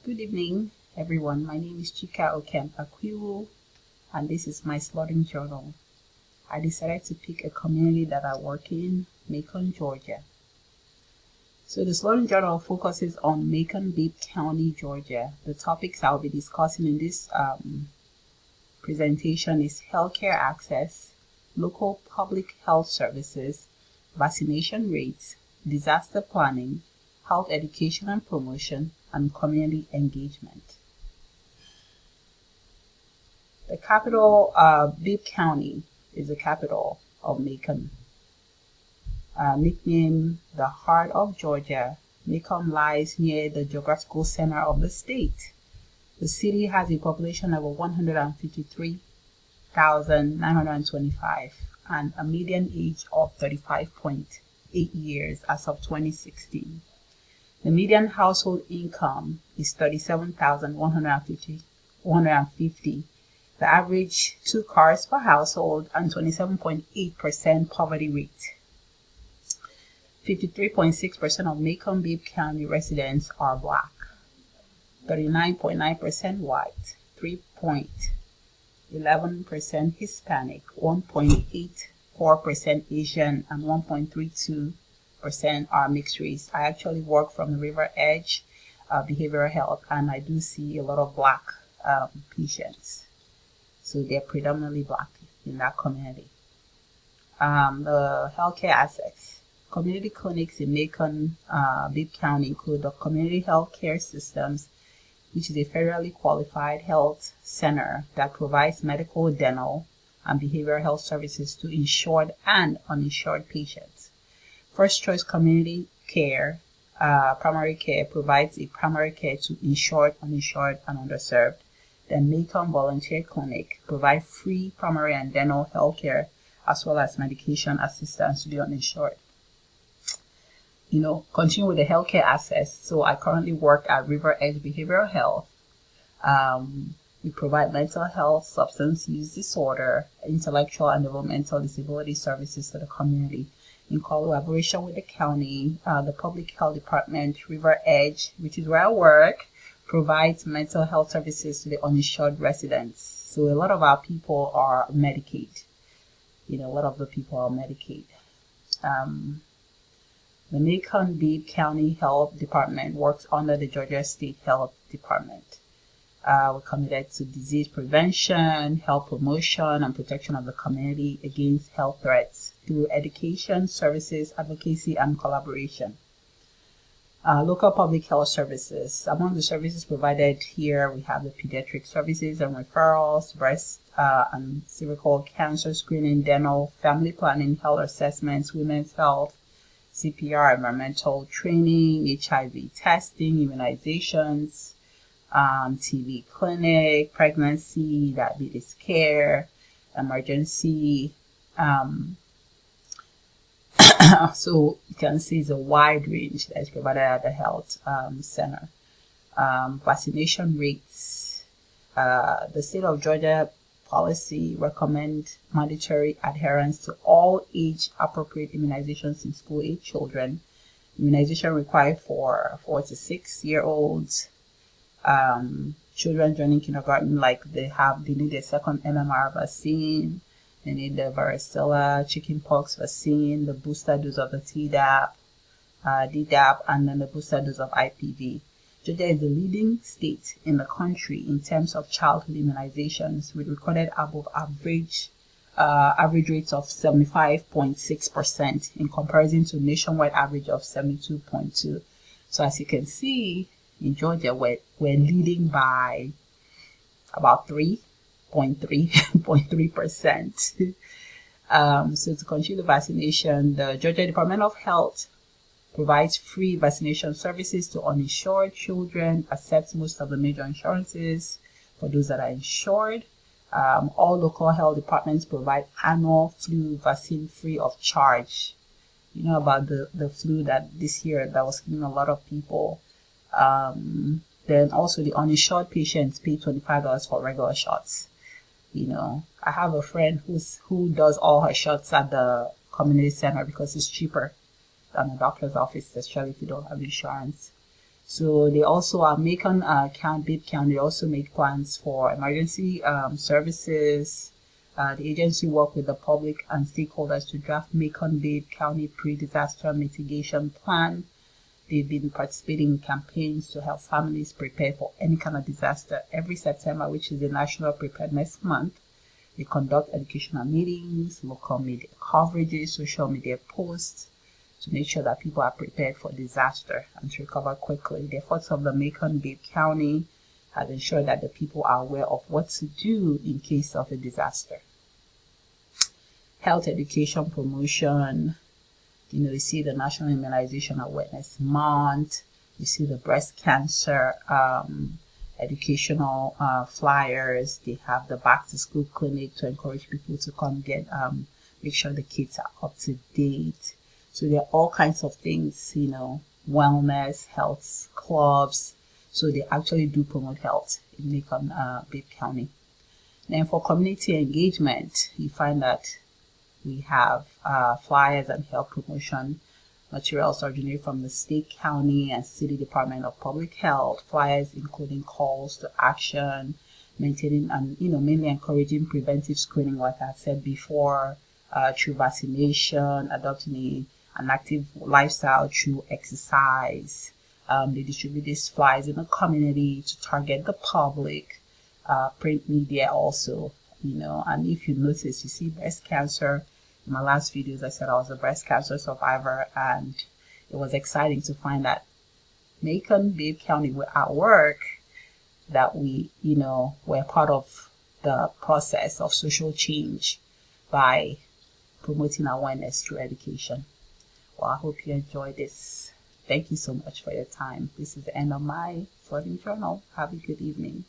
Good evening, everyone. My name is Chika Okempa, and this is my Sleuthing journal. I decided to pick a community that I work in, Macon, Georgia. So the Sleuthing journal focuses on Macon, Bibb County, Georgia. The topics I'll be discussing in this presentation is healthcare access, local public health services, vaccination rates, disaster planning, health education and promotion, and community engagement. The capital, Bibb County, is the capital of Macon. Nicknamed the heart of Georgia, Macon lies near the geographical center of the state. The city has a population of 153,925 and a median age of 35.8 years as of 2016. The median household income is $37,150. The average 2 cars per household and 27.8% poverty rate. 53.6% of Macon Bibb County residents are Black, 39.9% white, 3.11% Hispanic, 1.84% Asian, and 1.32% are mixed race. I actually work from the River Edge behavioral health, and I do see a lot of Black patients. So they're predominantly Black in that community. The healthcare access. Community clinics in Macon, Bibb County include the Community Health Care Systems, which is a federally qualified health center that provides medical, dental, and behavioral health services to insured and uninsured patients. First Choice Community Care, Primary Care, provides a primary care to insured, uninsured, and underserved. The Macon Volunteer Clinic provides free primary and dental health care as well as medication assistance to the uninsured. Continue with the healthcare access. So I currently work at River Edge Behavioral Health. We provide mental health, substance use disorder, intellectual and developmental disability services to the community in collaboration with the county, the public health department. River Edge, which is where I work, provides mental health services to the uninsured residents. So a lot of our people are Medicaid. A lot of the people are Medicaid. The Macon Bibb County Health Department works under the Georgia State Health Department. We're committed to disease prevention, health promotion, and protection of the community against health threats through education, services, advocacy, and collaboration. Local public health services. Among the services provided here, we have the pediatric services and referrals, breast and cervical cancer screening, dental, family planning, health assessments, women's health, CPR, environmental training, HIV testing, immunizations, TB clinic, pregnancy, diabetes care, emergency. So you can see it's a wide range that is provided at the health center. Vaccination rates. The state of Georgia policy recommend mandatory adherence to all age-appropriate immunizations in school-age children. Immunization required for 4 to 6-year-olds. Children joining kindergarten, they need a second MMR vaccine. They need the varicella, chickenpox vaccine, the booster dose of the Tdap, DDaP, and then the booster dose of IPV. Georgia is the leading state in the country in terms of childhood immunizations, with recorded above average rates of 75.6% in comparison to nationwide average of 72.2%. So as you can see, in Georgia, we're leading by about 3.3%. So to continue the vaccination, the Georgia Department of Health provides free vaccination services to uninsured children, accepts most of the major insurances for those that are insured. All local health departments provide annual flu vaccine free of charge. You know about the flu that this year that was killing a lot of people. Then also the uninsured patients pay $25 for regular shots. I have a friend who does all her shots at the community center because it's cheaper than the doctor's office, especially if you don't have insurance. So they also are Macon Bibb County also make plans for emergency services. The agency work with the public and stakeholders to draft Macon Bibb County pre-disaster mitigation plan. They've been participating in campaigns to help families prepare for any kind of disaster. Every September, which is the National Preparedness Month, they conduct educational meetings, local media coverages, social media posts to make sure that people are prepared for disaster and to recover quickly. The efforts of the Macon Bibb County has ensured that the people are aware of what to do in case of a disaster. Health education promotion. You see the National Immunization Awareness Month. You see the breast cancer educational flyers. They have the back to school clinic to encourage people to come get make sure the kids are up to date. So there are all kinds of things, wellness, health clubs. So they actually do promote health in Macon, Bibb County. Then for community engagement, you find that we have flyers and health promotion materials originated from the state, county, and city Department of Public Health. Flyers including calls to action, maintaining and mainly encouraging preventive screening, like I said before, through vaccination, adopting an active lifestyle through exercise. They distribute these flyers in the community to target the public, print media also, and if you notice, you see breast cancer. In my last videos, I said I was a breast cancer survivor, and it was exciting to find that Macon, Bibb County, were at work, that we, were part of the process of social change by promoting awareness through education. Well, I hope you enjoyed this. Thank you so much for your time. This is the end of my Sleuthing journal. Have a good evening.